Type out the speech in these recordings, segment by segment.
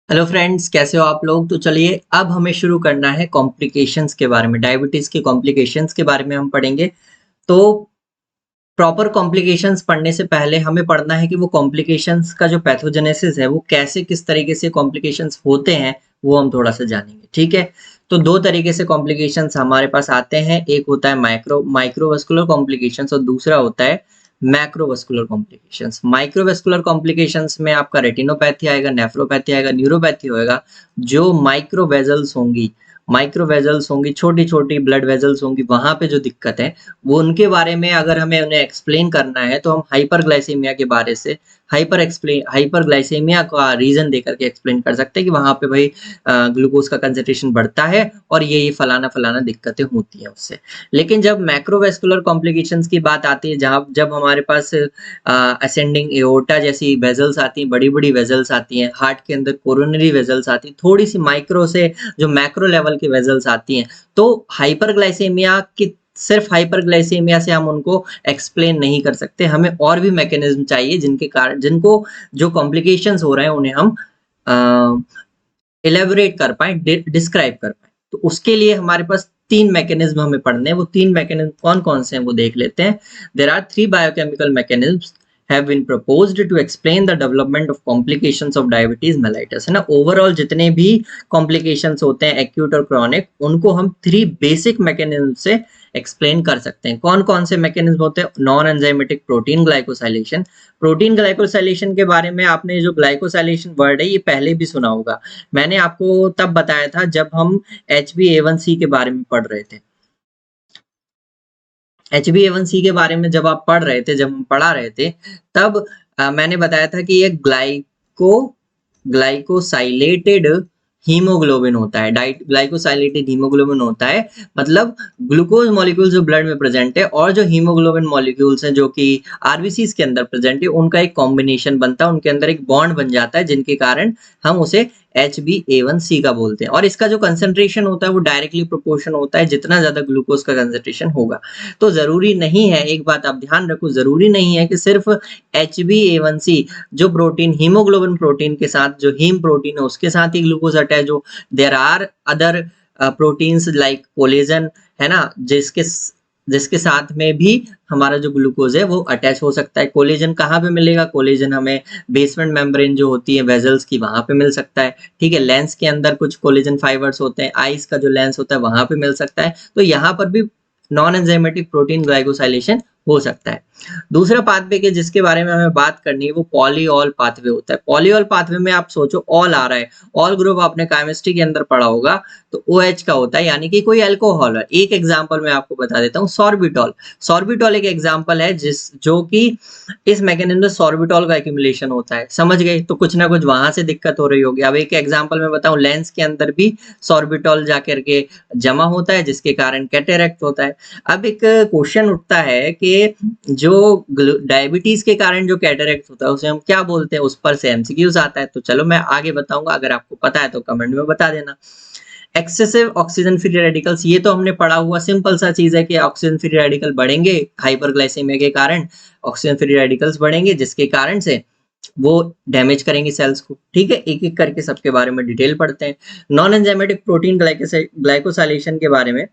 Hello friends, कैसे हो आप लोग। तो चलिए अब हमें शुरू करना है कॉम्प्लिकेशंस के बारे में। डायबिटीज के कॉम्प्लिकेशंस के बारे में हम पढ़ेंगे। तो प्रॉपर कॉम्प्लिकेशंस पढ़ने से पहले हमें पढ़ना है कि वो कॉम्प्लिकेशंस का जो पैथोजेनेसिस है वो कैसे किस तरीके से कॉम्प्लिकेशंस होते हैं, वो हम थोड़ा सा जानेंगे। ठीक है। तो दो तरीके से कॉम्प्लिकेशंस हमारे पास आते हैं। एक होता है माइक्रोवास्कुलर कॉम्प्लिकेशंस और दूसरा होता है मैक्रोवास्कुलर कॉम्प्लिकेशंस। माइक्रोवास्कुलर कॉम्प्लिकेशंस में आपका रेटिनोपैथी आएगा, नेफ्रोपैथी आएगा, न्यूरोपैथी होएगा। जो माइक्रो वेजल्स होंगी, छोटी छोटी ब्लड वेजल्स होंगी, वहां पे जो दिक्कत है वो उनके बारे में अगर हमें उन्हें एक्सप्लेन करना है तो हम हाइपरग्लाइसीमिया के बारे से हाइपरग्लाइसीमिया का रीजन देकर के एक्सप्लेन कर सकते हैं कि वहां पे भाई ग्लूकोज का कंसेंट्रेशन बढ़ता है और ये फलाना फलाना दिक्कतें होती हैं उससे। लेकिन जब मैक्रोवेस्कुलर कॉम्प्लिकेशंस की बात आती है, जहाँ जब हमारे पास असेंडिंग एओर्टा जैसी वेजल्स आती हैं, बड़ी बड़ी वेजल्स आती हैं, हार्ट के अंदर कोरोनरी वेजल्स आती हैं, थोड़ी सी माइक्रो से जो मैक्रो लेवल की वेजल्स आती हैं, तो हाइपरग्लाइसेमिया की सिर्फ हाइपरग्लाइसेमिया से हम उनको एक्सप्लेन नहीं कर सकते। हमें और भी मैकेनिज्म चाहिए जिनके कारण जिनको जो कॉम्प्लिकेशंस हो रहे हैं उन्हें हम इलेबोरेट कर पाए, डिस्क्राइब कर पाए। तो उसके लिए हमारे पास तीन मैकेनिज्म हमें पढ़ने हैं। वो तीन मैकेनिज्म कौन कौन से हैं वो देख लेते हैं। There are three biochemical mechanism have been proposed to explain the development of complications of diabetes mellitus, है ना। ओवरऑल जितने भी कॉम्प्लिकेशंस होते हैं एक्यूट और क्रॉनिक, उनको हम थ्री बेसिक मैकेनिज्म से एक्सप्लेन कर सकते हैं। कौन कौन से मैकेनिज्म होते हैं? Non enzymatic protein glycosylation. Protein glycosylation के बारे में आपने जो ग्लाइकोसाइलेशन वर्ड है ये पहले भी सुना होगा। मैंने आपको तब बताया था जब हम HbA1c के बारे में पढ़ रहे थे। HbA1c के बारे में जब आप पढ़ रहे थे, जब हम पढ़ा रहे थे, तब मैंने बताया था कि ये ग्लाइकोसाइलेटेड हीमोग्लोबिन होता है। डाइट ग्लाइकोसाइलेटेड हीमोग्लोबिन होता है, मतलब ग्लूकोज मॉलिक्यूल जो ब्लड में प्रेजेंट है और जो हीमोग्लोबिन मॉलिक्यूल्स हैं जो कि आरबीसीज के अंदर प्रेजेंट है, उनका एक कॉम्बिनेशन बनता है, उनके अंदर एक बॉन्ड बन जाता है, जिनके कारण हम उसे HbA1c का बोलते हैं। और इसका जो कंसेंट्रेशन होता है वो डायरेक्टली प्रोपोर्शन होता है, जितना ज्यादा ग्लूकोज का कंसेंट्रेशन होगा। तो जरूरी नहीं है, एक बात आप ध्यान रखो, जरूरी नहीं है कि सिर्फ HbA1c जो प्रोटीन हीमोग्लोबिन प्रोटीन के साथ, जो हीम प्रोटीन है उसके साथ ही ग्लूकोज अटैच हो। There are other proteins like collagen, है ना, जिसके साथ में भी हमारा जो ग्लूकोज है वो अटैच हो सकता है। कोलेजन कहाँ पे मिलेगा? कोलेजन हमें बेसमेंट मेम्ब्रेन जो होती है वेजल्स की, वहां पे मिल सकता है। ठीक है। लेंस के अंदर कुछ कोलेजन फाइबर्स होते हैं, आईज का जो लेंस होता है वहां पे मिल सकता है। तो यहाँ पर भी नॉन एंजाइमेटिक प्रोटीन ग्लाइकोसाइलेशन हो सकता है। दूसरा पाथवे के जिसके बारे में हमें बात करनी है वो पॉलीऑल पाथवे होता है। पॉलीऑल पाथवे में आप सोचो ऑल आ रहा है, ऑल ग्रुप आपने केमिस्ट्री के अंदर पढ़ा होगा, तो OH का होता है, यानी कि कोई अल्कोहल है। एक एग्जांपल मैं आपको बता देता हूँ, सॉर्बिटॉल। सॉर्बिटॉल एक एग्जांपल है जो कि इस मैकेनिज्म में सॉर्बिटॉल का एक्यूमुलेशन होता है। समझ गए? तो कुछ ना कुछ वहां से दिक्कत हो रही होगी। अब एक एग्जांपल मैं बताऊं, लेंस के अंदर भी सॉर्बिटॉल जाकर के जमा होता है, जिसके कारण कैटेरैक्ट होता है। अब एक क्वेश्चन उठता है कि जो डायबिटीज के कारण जो कैटेरैक्ट होता है उसे हम क्या बोलते हैं? उस पर से MCQs आता है। तो चलो मैं आगे बताऊंगा, अगर आपको पता है तो कमेंट में बता देना। एक्सेसिव ऑक्सीजन फ्री रेडिकल्स, ये तो हमने पढ़ा हुआ सिंपल सा चीज है कि ऑक्सीजन फ्री रेडिकल बढ़ेंगे हाइपरग्लाइसेमिया के कारण। ऑक्सीजन फ्री रेडिकल्स बढ़ेंगे जिसके कारण से वो डैमेज करेंगे सेल्स को। ठीक है। एक एक करके सबके बारे में डिटेल पढ़ते हैं। नॉन एंजाइमेटिक प्रोटीन ग्लाइकोसाइलेशन के बारे में,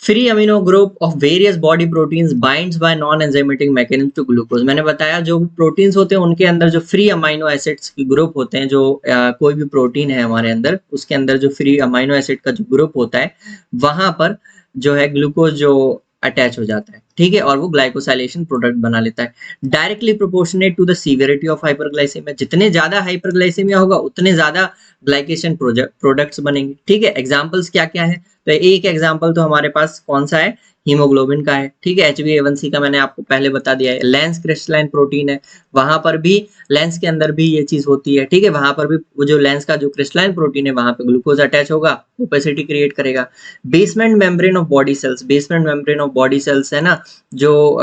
free amino group of various body proteins binds by non enzymatic mechanism to glucose. मैंने बताया जो प्रोटीन्स होते हैं उनके अंदर जो फ्री अमीनो एसिड्स के ग्रुप होते हैं, जो कोई भी प्रोटीन है हमारे अंदर, उसके अंदर जो फ्री अमीनो एसिड का जो ग्रुप होता है वहां पर जो है ग्लूकोज जो अटैच हो जाता है। ठीक है। और वो ग्लाइकोसाइलेशन प्रोडक्ट बना लेता है। Directly proportionate to the severity of hyperglycaemia, जितने ज्यादा हाइपरग्लाइसेमिया होगा उतने ज्यादा ग्लाइकेशन प्रोडक्ट्स बनेंगे। ठीक है। एग्जांपल्स क्या क्या है? तो एक एग्जांपल तो हमारे पास कौन सा है? हीमोग्लोबिन का है। ठीक है। HbA1c का मैंने आपको पहले बता दिया है। लेंस क्रिस्टलाइन प्रोटीन है, वहां पर भी लेंस के अंदर भी ये चीज होती है। ठीक है। वहां पर भी वो जो लेंस का जो क्रिस्टलाइन प्रोटीन है वहां पे ग्लूकोज अटैच होगा, ओपेसिटी क्रिएट करेगा। Basement membrane of body cells, basement membrane of body cells है ना, जो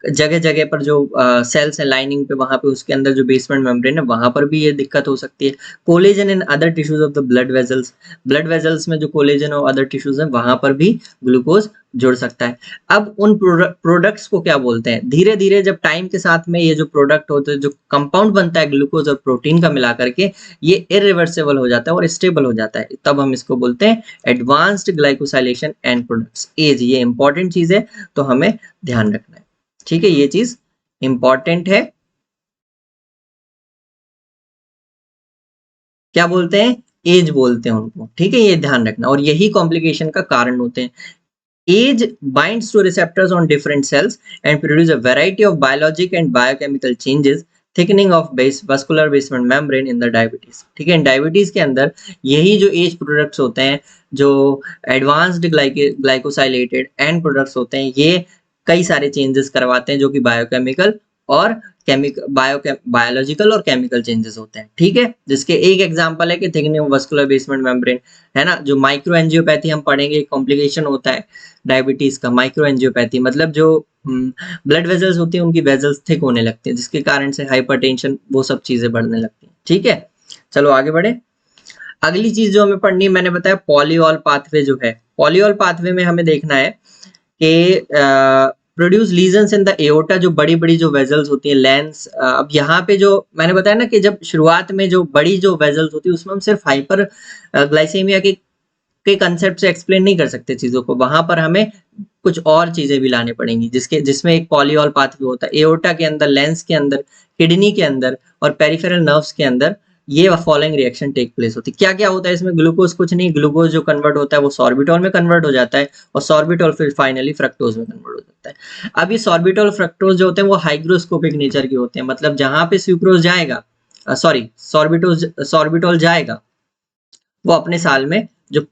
जगह जगह पर जो सेल्स है लाइनिंग पे, वहां पे उसके अंदर जो बेसमेंट मेम्ब्रेन है वहां पर भी ये दिक्कत हो सकती है। Collagen in other tissues of the blood vessels में जो कोलेजन और अदर टिश्यूज है वहां पर भी ग्लूकोज जुड़ सकता है। अब उन प्रोडक्ट्स को क्या बोलते हैं, धीरे धीरे जब टाइम के साथ में ये जो प्रोडक्ट होते हैं, जो कंपाउंड बनता है ग्लूकोज और प्रोटीन का मिला करके, ये इरिवर्सिबल हो जाता है और स्टेबल हो जाता है, तब हम इसको बोलते हैं advanced glycosylation end products. As ये इंपॉर्टेंट चीज है, तो हमें ध्यान रखना है, ठीक है, ये चीज इंपॉर्टेंट है। क्या बोलते हैं, एज बोलते हैं उनको, ठीक है, ये ध्यान रखना, और यही कॉम्प्लिकेशन का कारण होते हैं। Age binds to receptors on different cells and produce a variety of biologic and biochemical changes, thickening of vascular basement membrane in the diabetes। ठीक है, डायबिटीज के अंदर यही जो एज प्रोडक्ट्स होते हैं, जो एडवांस्ड ग्लाइकोसाइलेटेड एंड प्रोडक्ट्स होते हैं, ये कई सारे चेंजेस करवाते हैं जो कि बायोकेमिकल और बायोलॉजिकल और केमिकल चेंजेस होते हैं। ठीक है, जिसके एक एग्जांपल है कि thickening of vascular basement membrane, है ना। जो माइक्रो एंजियोपैथी हम पढ़ेंगे, कॉम्प्लिकेशन होता है डायबिटीज का, माइक्रो एंजियोपैथी मतलब जो ब्लड वेजल्स होती हैं उनकी वेजल्स थिक होने लगती हैं, जिसके कारण से हाइपरटेंशन, वो सब चीजें बढ़ने लगती हैं। ठीक है, चलो आगे बढ़े। अगली चीज जो हमें पढ़नी है, मैंने बताया पॉलीऑल पाथवे जो है, पॉलीऑल पाथवे में हमें देखना है कि produce lesions in the aorta, जो बड़ी बड़ी जो वेजल्स होती है लेंस। अब यहाँ पे जो मैंने बताया ना कि जब शुरुआत में जो बड़ी जो वेजल्स होती है उसमें हम सिर्फ हाइपर ग्लाइसेमिया के कंसेप्ट से एक्सप्लेन नहीं कर सकते चीजों को, वहां पर हमें कुछ और चीजें भी लाने पड़ेंगी, जिसमें एक पॉलीऑल पाथवे होता है एओर्टा के अंदर, लेंस के अंदर, किडनी के अंदर और पेरिफेरल नर्व्स के अंदर। ये फॉलोइंग रिएक्शन टेक प्लेस होती है। क्या क्या होता है इसमें, ग्लूकोज कुछ नहीं, ग्लूकोज जो कन्वर्ट होता है वो सॉर्बिटॉल में कन्वर्ट हो जाता है, और सॉर्बिटॉल फिर फाइनली फ्रक्टोज में कन्वर्ट हो जाता है। अब ये सॉर्बिटॉल फ्रक्टोज जो होते हैं वो हाइग्रोस्कोपिक नेचर के होते हैं, मतलब जहां पे सुक्रोज जाएगा, सॉरी सॉर्बिटॉल जाएगा, वो अपने साल में जो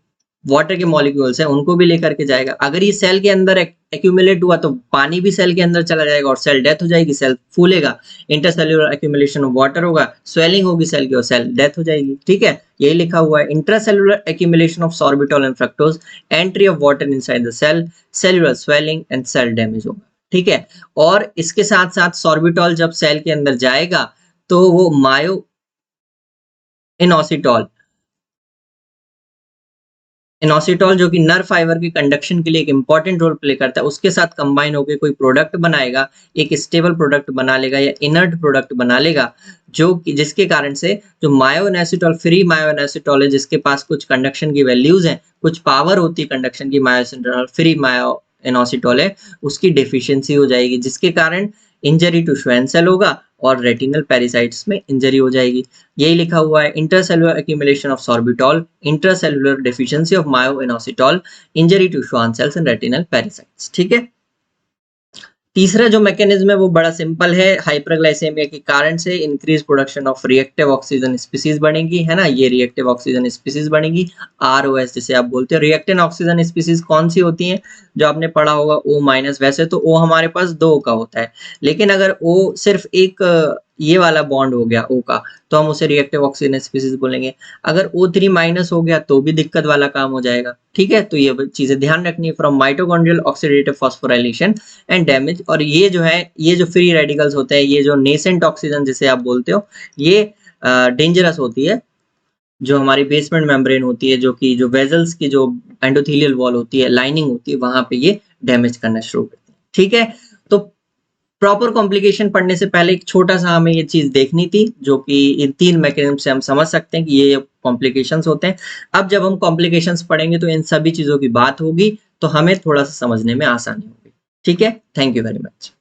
वाटर के मॉलिक्यूल्स हैं उनको भी लेकर के जाएगा। अगर ये सेल के अंदर एक्यूमुलेट हुआ तो पानी भी सेल के अंदर चला जाएगा और सेल डेथ हो जाएगी, सेल फूलेगा, इंटरसेल्युलर एक्यूमुलेशन ऑफ वाटर होगा, स्वेलिंग होगी सेल की और सेल डेथ हो जाएगी। ठीक है, यही लिखा हुआ है, intracellular accumulation of sorbitol and fructose, entry of water inside the cell, cellular swelling and cell damage होगा। ठीक है, और इसके साथ साथ सॉर्बिटॉल जब सेल के अंदर जाएगा तो वो मायो इनोसिटॉल, इनोसिटॉल जो कि नर्व फाइबर के कंडक्शन के लिए एक इंपॉर्टेंट रोल प्ले करता है, उसके साथ कंबाइन होकर कोई प्रोडक्ट बनाएगा, एक स्टेबल प्रोडक्ट बना लेगा या इनर्ट प्रोडक्ट बना लेगा, जो कि जिसके कारण से जो मायोइनोसिटॉल, फ्री मायोइनोसिटॉल है, जिसके पास कुछ कंडक्शन की वैल्यूज हैं, कुछ पावर होती है कंडक्शन की, मायोइनोसिटॉल फ्री मायोइनोसिटॉल है, उसकी डेफिशिएंसी हो जाएगी, जिसके कारण इंजरी टू श्वेन सेल होगा और रेटिनल पेरिसाइट्स में इंजरी हो जाएगी। यही लिखा हुआ है, intercellular accumulation of sorbitol, intercellular deficiency of myoinositol, injury to Schwann cells and retinal pericytes. ठीक है, तीसरा जो मैकेनिज्म है वो बड़ा सिंपल है, हाइपरग्लाइसेमिया के कारण से increase production of reactive oxygen species बनेगी, है ना, ये रिएक्टिव ऑक्सीजन स्पीसीज बनेगी, आरओएस जिसे आप बोलते हैं। रिएक्टेंट ऑक्सीजन स्पीसीज कौन सी होती हैं, जो आपने पढ़ा होगा O माइनस, वैसे तो O हमारे पास 2 का होता है, लेकिन अगर O सिर्फ एक ये वाला बॉन्ड हो गया O का, तो हम उसे रिएक्टिव ऑक्सीजन स्पीसीज बोलेंगे। अगर O3 माइनस हो गया तो भी दिक्कत वाला काम हो जाएगा। ठीक है, तो ये चीजें ध्यान रखनी है, from mitochondrial oxidative phosphorylation and damage. और ये जो है, ये जो फ्री रेडिकल्स होते हैं, ये जो नेसेंट ऑक्सीजन जिसे आप बोलते हो, ये डेंजरस होती है, जो हमारी बेसमेंट मेम्ब्रेन होती है, जो कि जो वेजल्स की जो एंडोथेलियल वॉल होती है, लाइनिंग होती है, वहां पे ये डैमेज करना शुरू करते हैं। ठीक है, तो प्रॉपर कॉम्प्लिकेशन पढ़ने से पहले एक छोटा सा हमें ये चीज देखनी थी, जो कि इन 3 मैकेनिज्म से हम समझ सकते हैं कि ये कॉम्प्लिकेशंस होते हैं। अब जब हम कॉम्प्लिकेशंस पढ़ेंगे तो इन सभी चीजों की बात होगी, तो हमें थोड़ा सा समझने में आसानी होगी। ठीक है, थैंक यू वेरी मच।